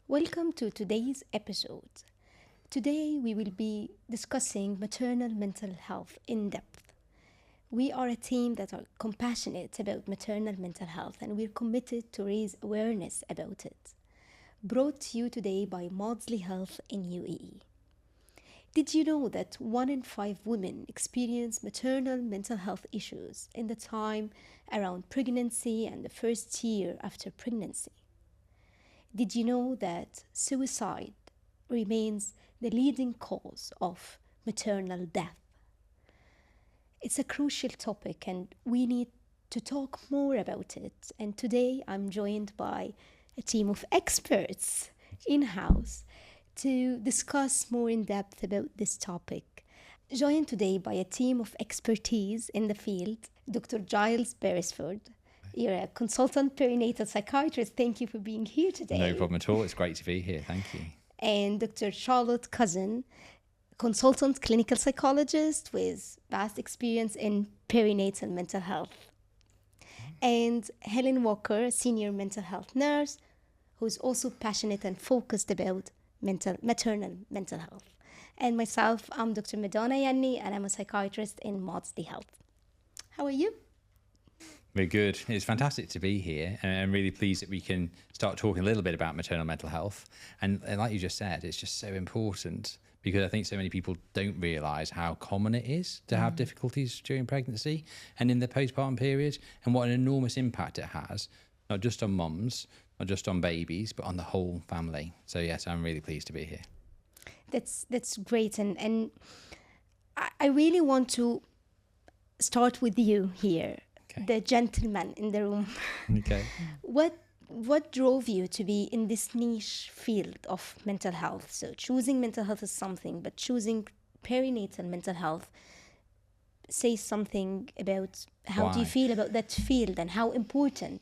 Welcome to today's episode. Today we will be discussing maternal mental health in depth. We are a team that are compassionate about maternal mental health and we're committed to raise awareness about it. Brought to you today by Maudsley Health in UAE. Did you know that 1 in 5 women experience maternal mental health issues in the time around pregnancy and the first year after pregnancy? Did you know that suicide remains the leading cause of maternal death? It's a crucial topic and we need to talk more about it. And today I'm joined by a team of experts in-house to discuss more in depth about this topic. Joined today by a team of expertise in the field, Dr. Giles Beresford. You're a consultant perinatal psychiatrist. Thank you for being here today. No problem at all. It's great to be here. Thank you. And Dr. Charlotte Cousin, consultant clinical psychologist with vast experience in perinatal mental health. And Helen Walker, senior mental health nurse, who's also passionate and focused about maternal mental health. And myself, I'm Dr. Madonna Yanni, and I'm a psychiatrist in Maudsley Health. How are you? We're good. It's fantastic to be here, and I'm really pleased that we can start talking a little bit about maternal mental health. And like you just said, it's just so important because I think so many people don't realise how common it is to have difficulties during pregnancy and in the postpartum period, and what an enormous impact it has, not just on mums, not just on babies, but on the whole family. So yes, I'm really pleased to be here. That's great, and I really want to start with you here. Okay. The gentleman in the room. Okay. What drove you to be in this niche field of mental health? So choosing mental health is something, but choosing perinatal mental health says something about how do you feel about that field and how important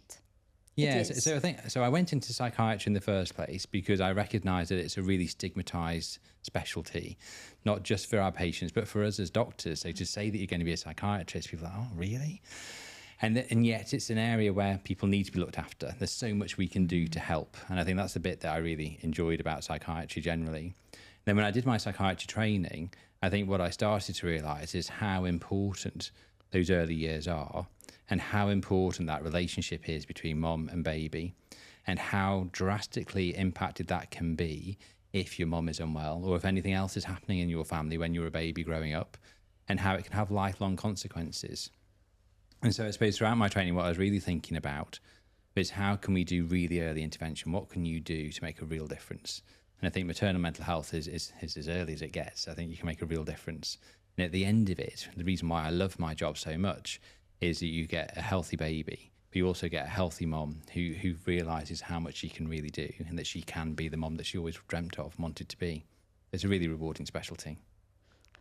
it is. So I went into psychiatry in the first place because I recognised that it's a really stigmatised specialty, not just for our patients, but for us as doctors. So to say that you're going to be a psychiatrist, people are like, oh, really? And yet it's an area where people need to be looked after. There's so much we can do to help. And I think that's the bit that I really enjoyed about psychiatry generally. Then when I did my psychiatry training, I think what I started to realise is how important those early years are and how important that relationship is between mum and baby and how drastically impacted that can be if your mum is unwell or if anything else is happening in your family when you're a baby growing up, and how it can have lifelong consequences. And so I suppose throughout my training, what I was really thinking about is how can we do really early intervention? What can you do to make a real difference? And I think maternal mental health is as early as it gets. I think you can make a real difference. And at the end of it, the reason why I love my job so much is that you get a healthy baby, but you also get a healthy mom who realises how much she can really do and that she can be the mom that she always dreamt of, wanted to be. It's a really rewarding specialty.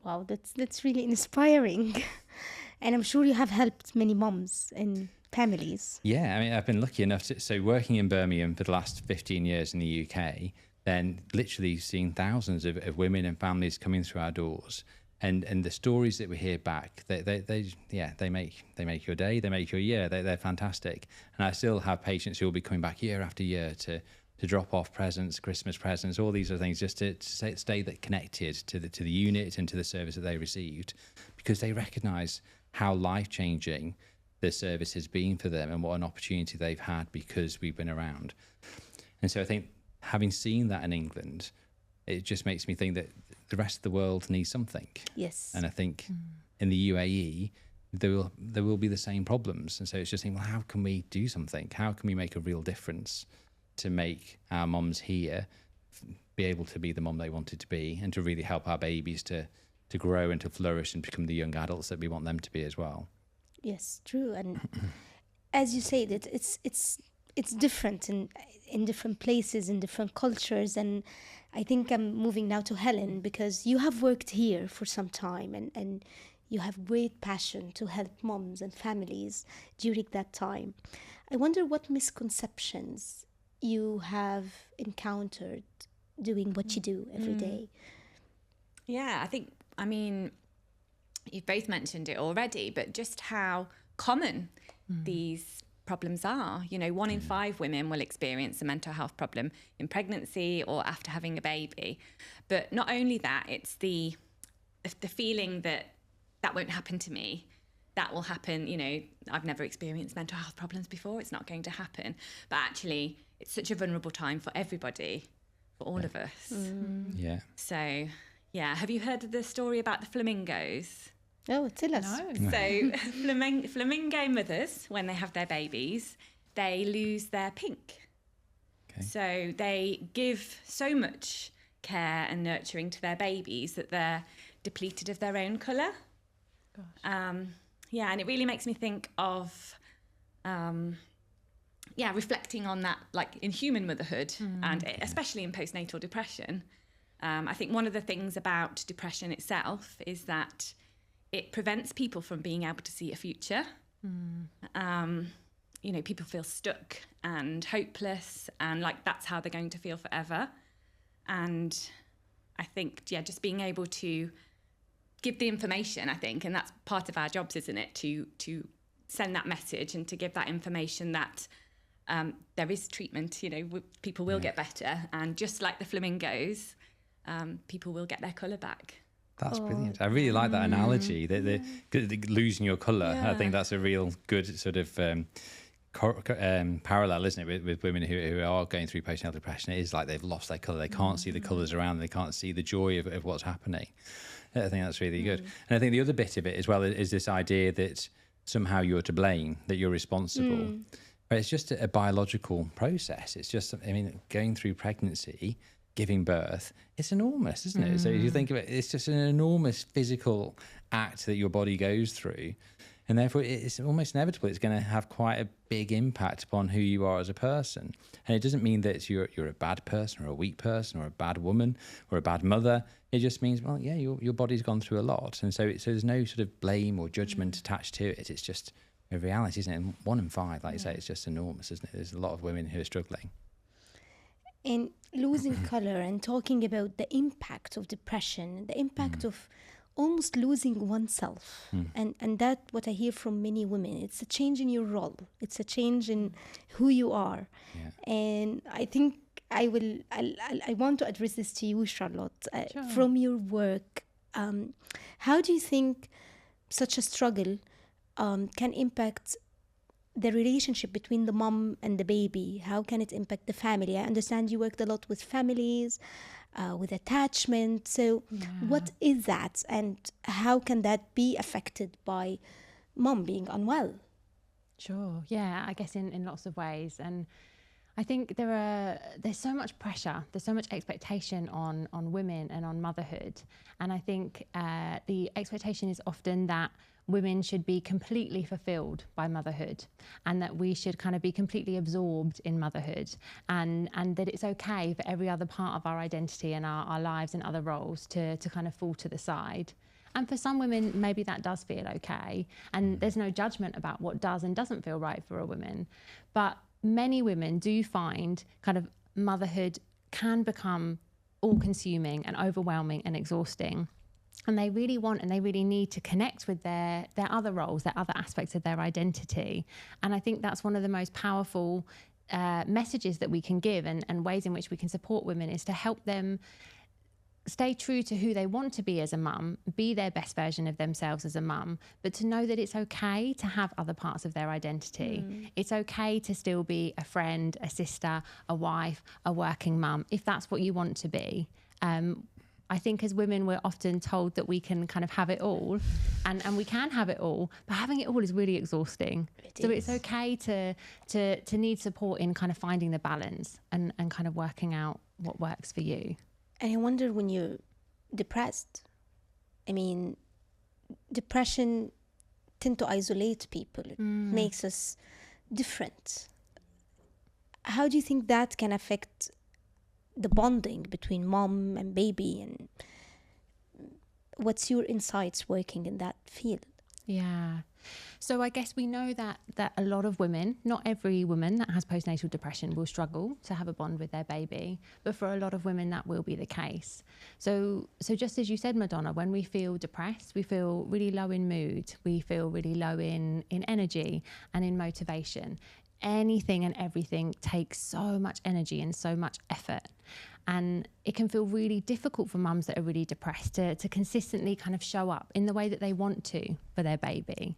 Wow, that's really inspiring. And I'm sure you have helped many moms and families. Yeah, I mean, I've been lucky enough so working in Birmingham for the last 15 years in the UK, then literally seeing thousands of women and families coming through our doors. And the stories that we hear back, they make your day, they make your year, they're fantastic. And I still have patients who will be coming back year after year to drop off presents, Christmas presents, all these other things, just to stay connected to the unit and to the service that they received, because they recognise how life-changing the service has been for them and what an opportunity they've had because we've been around. And so I think having seen that in England, it just makes me think that the rest of the world needs something. Yes. And I think in the UAE, there will be the same problems. And so it's just thinking, well, how can we do something? How can we make a real difference to make our moms here be able to be the mom they wanted to be and to really help our babies to grow and to flourish and become the young adults that we want them to be as well? Yes, true. And as you say, that it's different in different places, in different cultures. And I think I'm moving now to Helen, because you have worked here for some time and you have great passion to help moms and families during that time. I wonder what misconceptions you have encountered doing what you do every day. Yeah, I mean, you've both mentioned it already, but just how common these problems are. You know, 1 in 5 women will experience a mental health problem in pregnancy or after having a baby. But not only that, it's the feeling that won't happen to me. That will happen, you know, I've never experienced mental health problems before, it's not going to happen. But actually, it's such a vulnerable time for everybody, for all of us. Yeah. So, yeah, have you heard of the story about the flamingos? Oh, tell us. No. So flamingo mothers, when they have their babies, they lose their pink. Okay. So they give so much care and nurturing to their babies that they're depleted of their own colour. Gosh. Yeah, and it really makes me think of, reflecting on that, like in human motherhood and especially in postnatal depression. I think one of the things about depression itself is that it prevents people from being able to see a future. You know, people feel stuck and hopeless, and like that's how they're going to feel forever. And I think, just being able to give the information, I think, and that's part of our jobs, isn't it? To send that message and to give that information that there is treatment, you know, people will get better. And just like the flamingos, people will get their colour back. That's brilliant. I really like that analogy, the losing your colour. I think that's a real good sort of parallel, isn't it, with women who are going through postnatal depression. It is like they've lost their colour. They can't see the colours around them. They can't see the joy of what's happening. I think that's really good. And I think the other bit of it as well is this idea that somehow you're to blame, that you're responsible. But it's just a biological process. It's just, I mean, going through pregnancy, giving birth, it's enormous, isn't it? So if you think of it, it's just an enormous physical act that your body goes through. And therefore, it's almost inevitable. It's going to have quite a big impact upon who you are as a person. And it doesn't mean that you're a bad person or a weak person or a bad woman or a bad mother. It just means, well, yeah, your body's gone through a lot. And so there's no sort of blame or judgment attached to it. It's just a reality, isn't it? And 1 in 5, like you say, it's just enormous, isn't it? There's a lot of women who are struggling. And losing color and talking about the impact of depression, the impact of almost losing oneself. And that what I hear from many women, it's a change in your role. It's a change in who you are. Yeah. And I think I want to address this to you, Charlotte, Sure. from your work. How do you think such a struggle can impact the relationship between the mom and the baby? How can it impact the family? I understand you worked a lot with families, with attachment. So what is that, and how can that be affected by mom being unwell? Sure. Yeah, I guess in lots of ways. And I think there's so much pressure, there's so much expectation on women and on motherhood. And I think the expectation is often that women should be completely fulfilled by motherhood, and that we should kind of be completely absorbed in motherhood, and that it's okay for every other part of our identity and our lives and other roles to kind of fall to the side. And for some women, maybe that does feel okay, and there's no judgment about what does and doesn't feel right for a woman. But many women do find kind of motherhood can become all-consuming and overwhelming and exhausting. And they really want and they really need to connect with their other roles, their other aspects of their identity. And I think that's one of the most powerful messages that we can give, and ways in which we can support women, is to help them stay true to who they want to be as a mum, be their best version of themselves as a mum, but to know that it's okay to have other parts of their identity. It's okay to still be a friend, a sister, a wife, a working mum, if that's what you want to be. I think as women, we're often told that we can kind of have it all, and we can have it all, but having it all is really exhausting. It's okay to need support in kind of finding the balance and kind of working out what works for you. And I wonder, when you're depressed, I mean, depression tend to isolate people. It makes us different. How do you think that can affect the bonding between mom and baby, and what's your insights working in that field? Yeah, So I guess we know that a lot of women, not every woman that has postnatal depression will struggle to have a bond with their baby, but for a lot of women that will be the case. So just as you said, Madonna, when we feel depressed, we feel really low in mood, we feel really low in energy and in motivation. Anything and everything takes so much energy and so much effort. And it can feel really difficult for mums that are really depressed to consistently kind of show up in the way that they want to for their baby.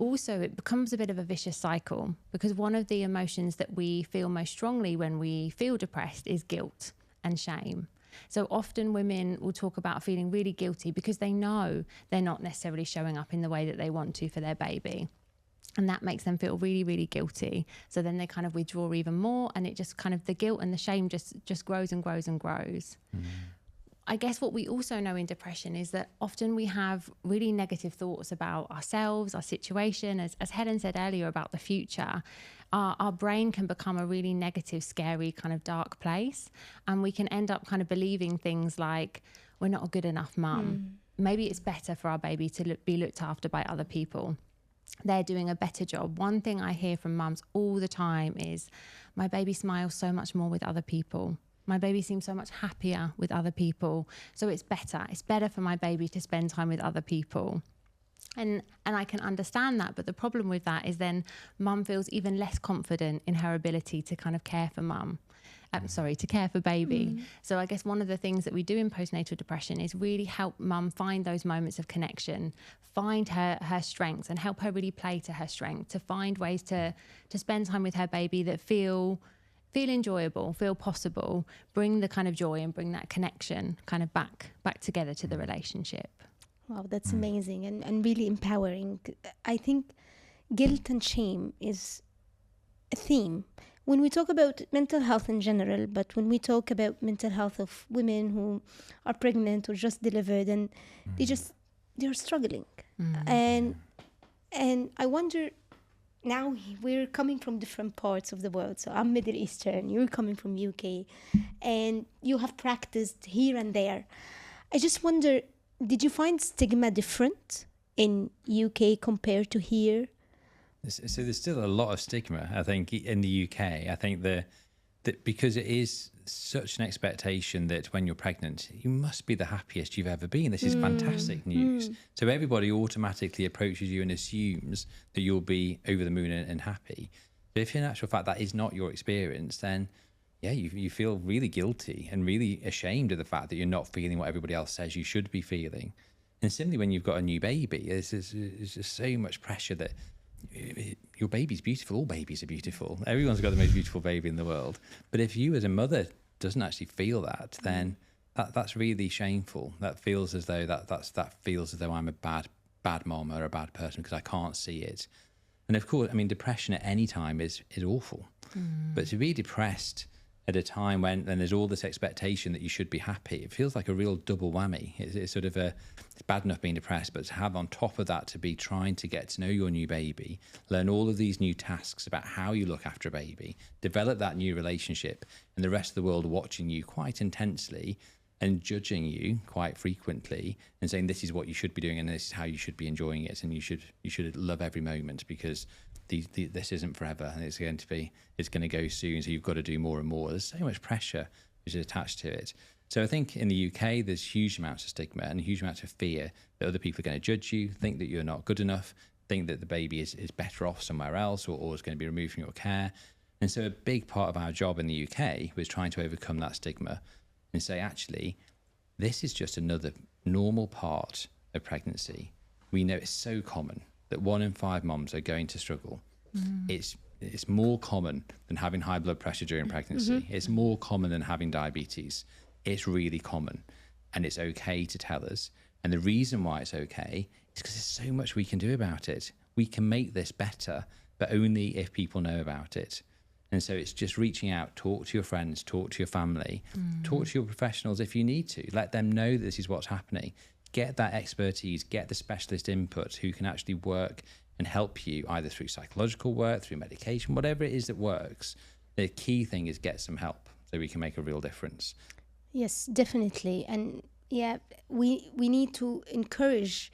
Also, it becomes a bit of a vicious cycle, because one of the emotions that we feel most strongly when we feel depressed is guilt and shame. So often women will talk about feeling really guilty because they know they're not necessarily showing up in the way that they want to for their baby. And that makes them feel really, really guilty. So then they kind of withdraw even more, and it just kind of, the guilt and the shame just grows and grows and grows. I guess what we also know in depression is that often we have really negative thoughts about ourselves, our situation. As Helen said earlier about the future, our brain can become a really negative, scary, kind of dark place. And we can end up kind of believing things like, we're not a good enough mum. Maybe it's better for our baby to be looked after by other people. They're doing a better job. One thing I hear from mums all the time is, my baby smiles so much more with other people. My baby seems so much happier with other people. So it's better for my baby to spend time with other people. And I can understand that, but the problem with that is then mum feels even less confident in her ability to kind of care for to care for baby. So I guess one of the things that we do in postnatal depression is really help mum find those moments of connection, find her strengths, and help her really play to her strength, to find ways to spend time with her baby that feel enjoyable, feel possible, bring the kind of joy and bring that connection kind of back together to the relationship. Wow, that's amazing and really empowering. I think guilt and shame is a theme when we talk about mental health in general, but when we talk about mental health of women who are pregnant or just delivered, and they're struggling. And I wonder, now we're coming from different parts of the world. So I'm Middle Eastern, you're coming from UK, and you have practiced here and there. I just wonder, did you find stigma different in UK compared to here? So there's still a lot of stigma, I think, in the UK. I think that because it is such an expectation that when you're pregnant, you must be the happiest you've ever been. This is fantastic news. So everybody automatically approaches you and assumes that you'll be over the moon and happy. But if in actual fact that is not your experience, then yeah, you feel really guilty and really ashamed of the fact that you're not feeling what everybody else says you should be feeling. And similarly, when you've got a new baby, there's just so much pressure that your baby's beautiful. All babies are beautiful. Everyone's got the most beautiful baby in the world. But if you as a mother doesn't actually feel that, then that's really shameful. That feels as though that feels as though I'm a bad mom or a bad person because I can't see it. And of course, I mean, depression at any time is awful. But to be depressed at a time when there's all this expectation that you should be happy, it feels like a real double whammy. It's sort of it's bad enough being depressed, but to have on top of that to be trying to get to know your new baby, learn all of these new tasks about how you look after a baby, develop that new relationship, and the rest of the world watching you quite intensely and judging you quite frequently and saying this is what you should be doing and this is how you should be enjoying it, and you should love every moment because this isn't forever and it's going to go soon, so you've got to do more and more. There's so much pressure which is attached to it. So I think in the UK there's huge amounts of stigma and huge amounts of fear that other people are going to judge you, think that you're not good enough, think that the baby is better off somewhere else or is going to be removed from your care. And so a big part of our job in the UK was trying to overcome that stigma and say, actually, this is just another normal part of pregnancy. We know it's so common that 1 in 5 moms are going to struggle. It's more common than having high blood pressure during pregnancy. It's more common than having diabetes. It's really common, and it's okay to tell us. And the reason why it's okay is because there's so much we can do about it. We can make this better, but only if people know about it. And so it's just reaching out, talk to your friends, talk to your family, talk to your professionals if you need to. Let them know that this is what's happening. Get that expertise, get the specialist input who can actually work and help you either through psychological work, through medication, whatever it is that works. The key thing is get some help so we can make a real difference. Yes, definitely. And yeah, we need to encourage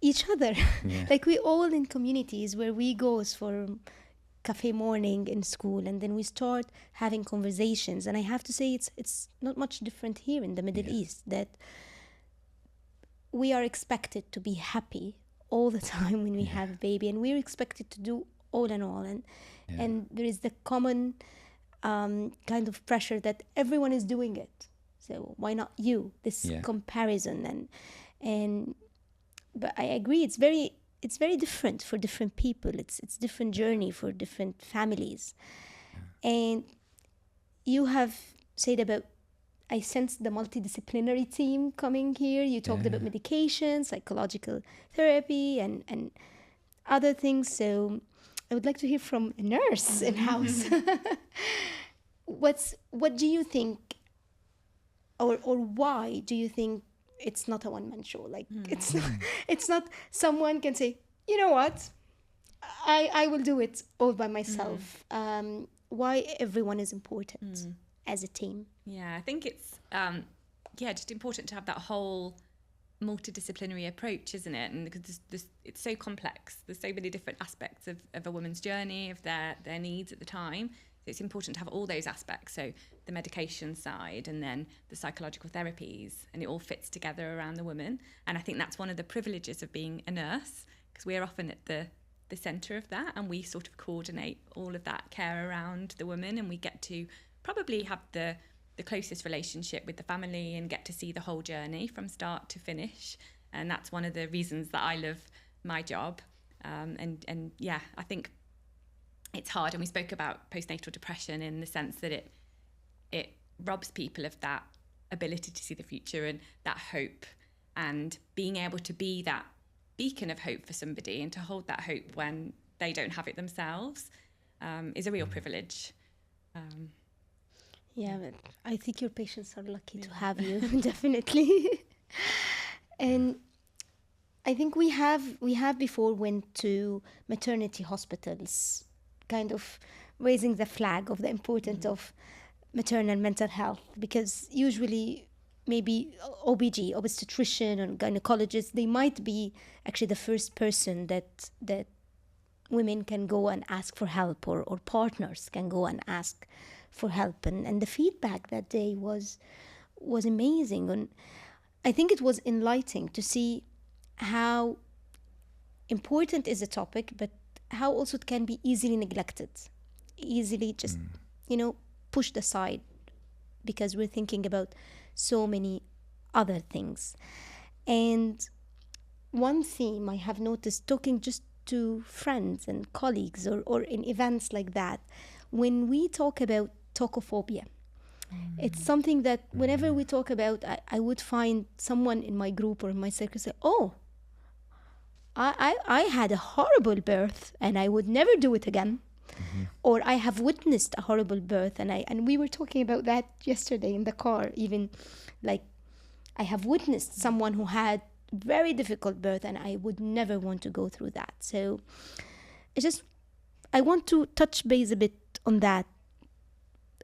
each other. Yeah. Like we all in communities where we go for cafe morning in school, and then we start having conversations. And I have to say it's not much different here in the Middle East, that we are expected to be happy all the time when we have a baby, and we're expected to do all in all, and there is the common kind of pressure that everyone is doing it, so why not you? This comparison, but I agree, it's very different for different people. It's different journey for different families. And you have said about, I sensed the multidisciplinary team coming here. You talked about medication, psychological therapy, and other things. So I would like to hear from a nurse in-house. What do you think, or why do you think it's not a one-man show? Like it's not someone can say, you know what, I will do it all by myself. Why everyone is important as a team? Yeah, I think it's just important to have that whole multidisciplinary approach, isn't it? And because it's so complex, there's so many different aspects of a woman's journey, of their needs at the time. So it's important to have all those aspects. So the medication side, and then the psychological therapies, and it all fits together around the woman. And I think that's one of the privileges of being a nurse, because we're often at the centre of that, and we sort of coordinate all of that care around the woman, and we get to probably have the closest relationship with the family and get to see the whole journey from start to finish. And that's one of the reasons that I love my job. And yeah, I think it's hard, and we spoke about postnatal depression in the sense that it robs people of that ability to see the future and that hope, and being able to be that beacon of hope for somebody and to hold that hope when they don't have it themselves is a real privilege. Yeah, but I think your patients are lucky to have you, definitely. And I think we have before went to maternity hospitals, kind of raising the flag of the importance of maternal mental health, because usually maybe OBG, obstetrician or gynecologist, they might be actually the first person that women can go and ask for help, or partners can go and ask for help. And the feedback that day was amazing. And I think it was enlightening to see how important is a topic, but how also it can be easily neglected, easily just, pushed aside, because we're thinking about so many other things. And one theme I have noticed, talking just to friends and colleagues or in events like that, when we talk about tocophobia, it's something that whenever we talk about, I would find someone in my group or in my circle say, oh, I had a horrible birth and I would never do it again. Or I have witnessed a horrible birth, and we were talking about that yesterday in the car, even like I have witnessed someone who had very difficult birth and I would never want to go through that. So I want to touch base a bit on that.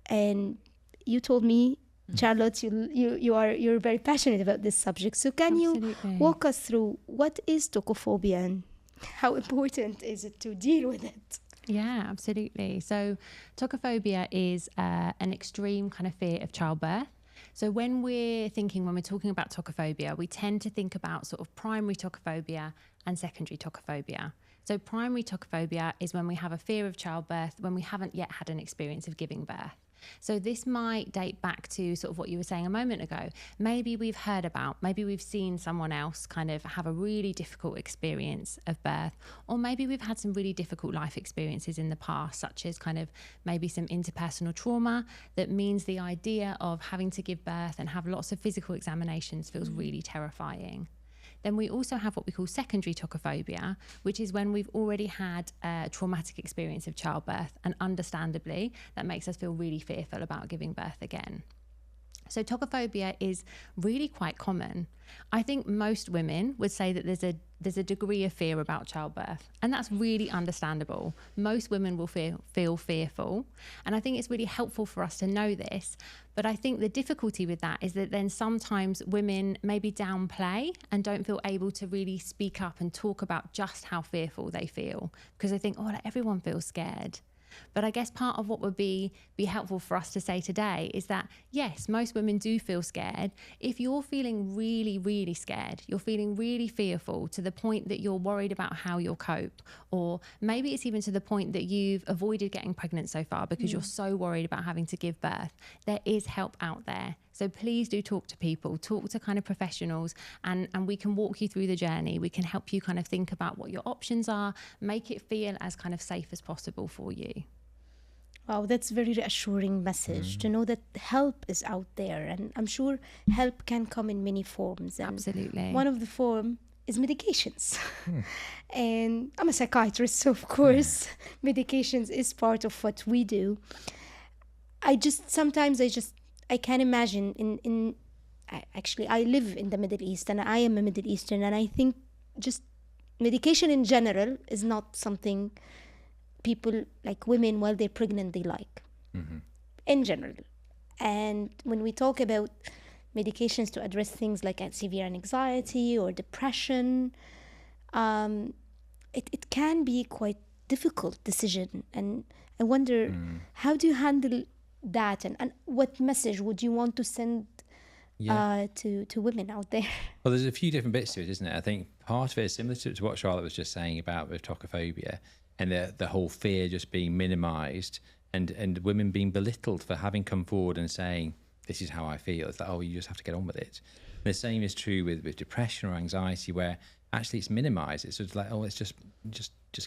And you told me, Charlotte, you're very passionate about this subject. So can you walk us through what is tocophobia and how important is it to deal with it? Yeah, absolutely. So tocophobia is an extreme kind of fear of childbirth. So when we're talking about tocophobia, we tend to think about sort of primary tocophobia and secondary tocophobia. So primary tocophobia is when we have a fear of childbirth when we haven't yet had an experience of giving birth. So this might date back to sort of what you were saying a moment ago. Maybe we've seen someone else kind of have a really difficult experience of birth, or maybe we've had some really difficult life experiences in the past, such as kind of maybe some interpersonal trauma that means the idea of having to give birth and have lots of physical examinations feels really terrifying. Then we also have what we call secondary tocophobia, which is when we've already had a traumatic experience of childbirth, and understandably, that makes us feel really fearful about giving birth again. So tocophobia is really quite common. I think most women would say that there's a there's a degree of fear about childbirth, and that's really understandable. Most women will feel fearful, and I think it's really helpful for us to know this. But I think the difficulty with that is that then sometimes women maybe downplay and don't feel able to really speak up and talk about just how fearful they feel, because they think, oh, like, everyone feels scared. But I guess part of what would be helpful for us to say today is that, yes, most women do feel scared. If you're feeling really, really scared, you're feeling really fearful to the point that you're worried about how you'll cope, or maybe it's even to the point that you've avoided getting pregnant so far because you're so worried about having to give birth, there is help out there. So please do talk to people, talk to kind of professionals, and we can walk you through the journey. We can help you kind of think about what your options are, make it feel as kind of safe as possible for you. Wow, that's a very reassuring message to know that help is out there. And I'm sure help can come in many forms. And Absolutely. one of the form is medications. And I'm a psychiatrist, so of course, medications is part of what we do. I can't imagine actually, I live in the Middle East and I am a Middle Eastern, and I think just medication in general is not something people, like women, while they're pregnant, they like in general. And when we talk about medications to address things like severe anxiety or depression, it can be quite difficult decision. And I wonder, how do you handle that, and what message would you want to send to women out there? Well, there's a few different bits to it, isn't it? I think part of it is similar to what Charlotte was just saying about with tocophobia, and the whole fear just being minimised, and women being belittled for having come forward and saying, this is how I feel. It's like, oh, you just have to get on with it. And the same is true with depression or anxiety, where actually it's minimised. It's sort of like, oh, it's just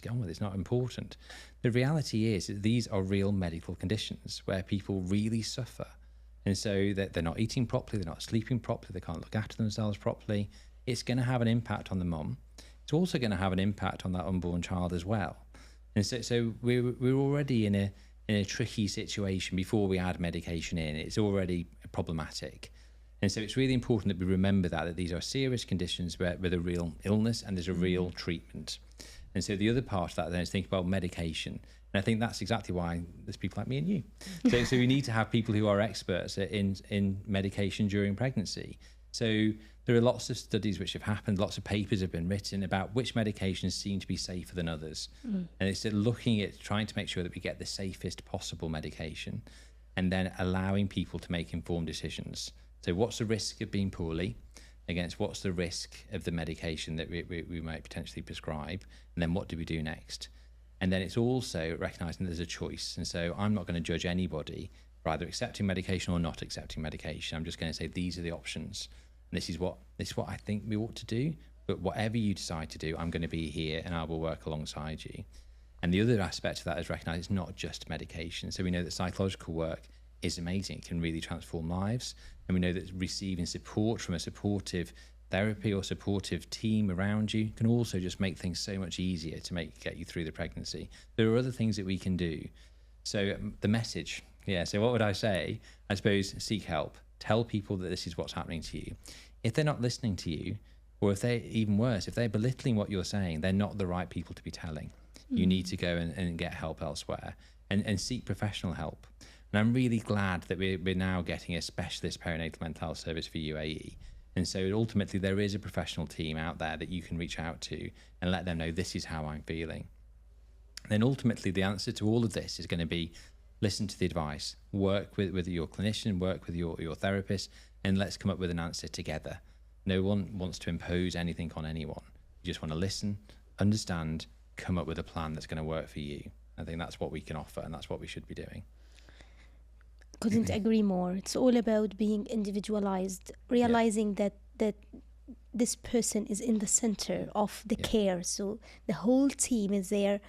get on with it. It's not important. The reality is that these are real medical conditions where people really suffer. And so that they're not eating properly, they're not sleeping properly, they can't look after themselves properly. It's going to have an impact on the mum. It's also going to have an impact on that unborn child as well. And so we're already in a tricky situation before we add medication in. It's already problematic. And so it's really important that we remember that these are serious conditions with a real illness and there's a real treatment. And so the other part of that then is think about medication. And I think that's exactly why there's people like me and you. So we need to have people who are experts in medication during pregnancy. So there are lots of studies which have happened, lots of papers have been written about which medications seem to be safer than others. And it's looking at trying to make sure that we get the safest possible medication and then allowing people to make informed decisions. So what's the risk of being poorly against what's the risk of the medication that we might potentially prescribe, and then what do we do next? And then it's also recognising there's a choice. And so I'm not going to judge anybody for either accepting medication or not accepting medication. I'm just going to say these are the options. And this is what I think we ought to do. But whatever you decide to do, I'm going to be here and I will work alongside you. And the other aspect of that is recognise it's not just medication. So we know that psychological work is amazing. It can really transform lives. And we know that receiving support from a supportive therapy or supportive team around you can also just make things so much easier to get you through the pregnancy. There are other things that we can do. So the message, so what would I say? I suppose seek help. Tell people that this is what's happening to you. If they're not listening to you, or if they're even worse, if they're belittling what you're saying, they're not the right people to be telling. You need to go and get help elsewhere and seek professional help. And I'm really glad that we're now getting a specialist perinatal mental health service for UAE. And so ultimately there is a professional team out there that you can reach out to and let them know this is how I'm feeling. And then ultimately the answer to all of this is going to be listen to the advice, work with your clinician, work with your therapist, and let's come up with an answer together. No one wants to impose anything on anyone. You just want to listen, understand, come up with a plan that's going to work for you. I think that's what we can offer, and that's what we should be doing. Couldn't agree more. It's all about being individualized, realizing that this person is in the center of the care. So the whole team is there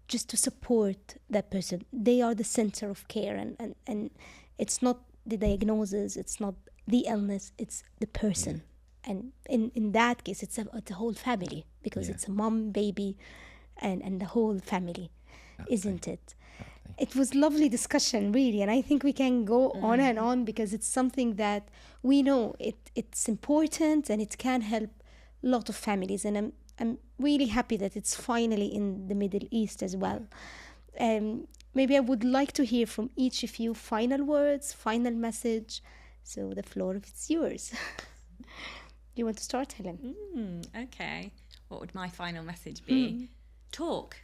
just to support that person. They are the center of care, and it's not the diagnosis, it's not the illness, it's the person. And in that case, it's a whole family, because it's a mom, baby, and the whole family, isn't it? It was lovely discussion, really, and I think we can go on and on, because it's something that we know it's important and it can help a lot of families. And I'm really happy that it's finally in the Middle East as well. Maybe I would like to hear from each of you final words, final message. So the floor is yours. You want to start, Helen? Okay. What would my final message be? Talk.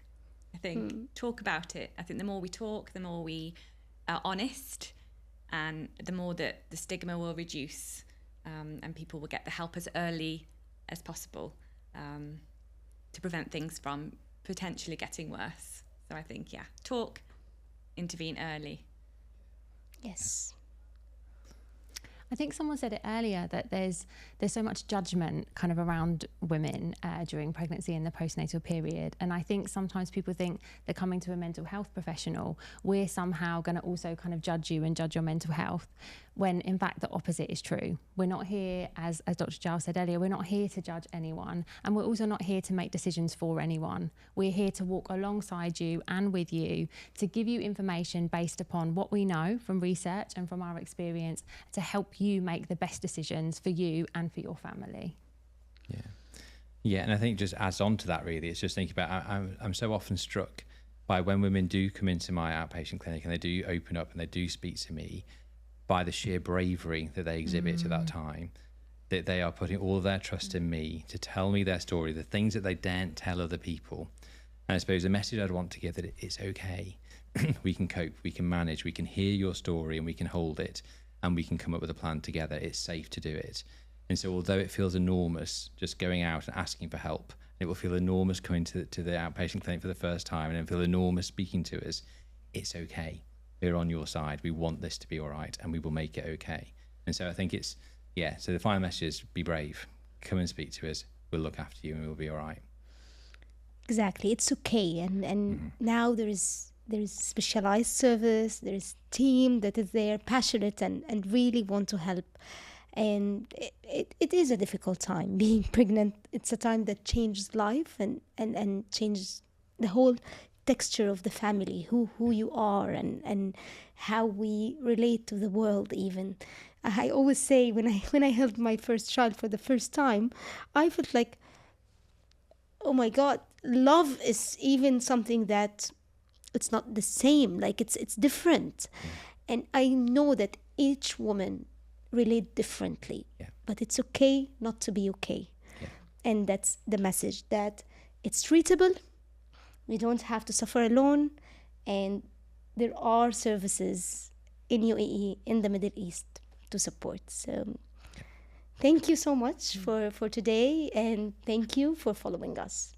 I think talk about it. I think the more we talk, the more we are honest, and the more that the stigma will reduce, and people will get the help as early as possible, to prevent things from potentially getting worse. So I think, talk, intervene early. Yes. I think someone said it earlier that there's so much judgment kind of around women during pregnancy and the postnatal period, and I think sometimes people think that coming to a mental health professional, we're somehow going to also kind of judge you and judge your mental health, when in fact the opposite is true. We're not here, as Dr. Giles said earlier, we're not here to judge anyone, and we're also not here to make decisions for anyone. We're here to walk alongside you and with you, to give you information based upon what we know from research and from our experience, to help you make the best decisions for you and for your family. Yeah, and I think just adds on to that, really. It's just thinking about, I'm so often struck by when women do come into my outpatient clinic and they do open up and they do speak to me, by the sheer bravery that they exhibit at that time, that they are putting all their trust in me to tell me their story, the things that they daren't tell other people. And I suppose the message I'd want to give, that it's okay. We can cope, we can manage, we can hear your story and we can hold it, and we can come up with a plan together. It's safe to do it. And so although it feels enormous just going out and asking for help, it will feel enormous coming to the outpatient clinic for the first time, and then feel enormous speaking to us, it's okay. We're on your side. We want this to be all right, and we will make it okay. And so I think it's, so the final message is be brave. Come and speak to us. We'll look after you and we'll be all right. Exactly. It's okay. And now there is specialized service, there is team that is there, passionate and really want to help. And it is a difficult time being pregnant. It's a time that changes life and changes the whole texture of the family, who you are and how we relate to the world even. I always say when I held my first child for the first time, I felt like, oh my God, love is even something that it's not the same, like it's different. And I know that each woman relate differently, but it's okay not to be okay. And that's the message, that it's treatable. We don't have to suffer alone, and there are services in UAE, in the Middle East, to support. So thank you so much for today, and thank you for following us.